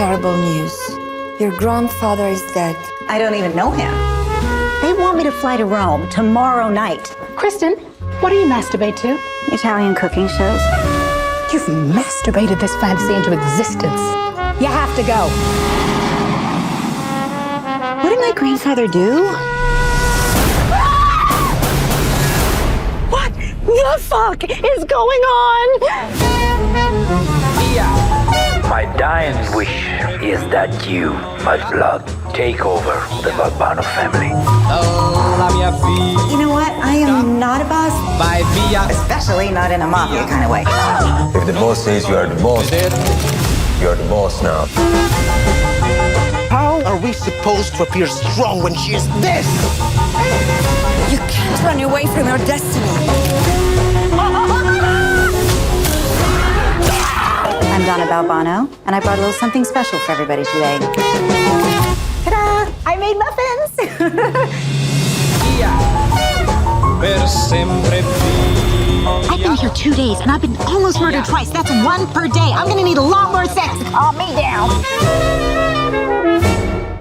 terrible news. Your grandfather is dead. I don't even know him. They want me to fly to Rome tomorrow night. Kristen, what do you masturbate to? Italian cooking shows. You've masturbated this fantasy into existence. You have to go. What did my grandfather do? What the fuck is going on? My dying wish is that you, my blood, take over the Balbano family. You know what? I am not a boss. Especially not in a mafia kind of way. If the boss says you are the boss, you're the boss now. How are we supposed to appear strong when she is this? You can't run away from your destiny. I'm Donna Balbano, and I brought a little something special for everybody today. Ta-da! I made muffins! I've been here 2 days, and I've been almost murdered twice. That's one per day. I'm gonna need a lot more sex to calm me down.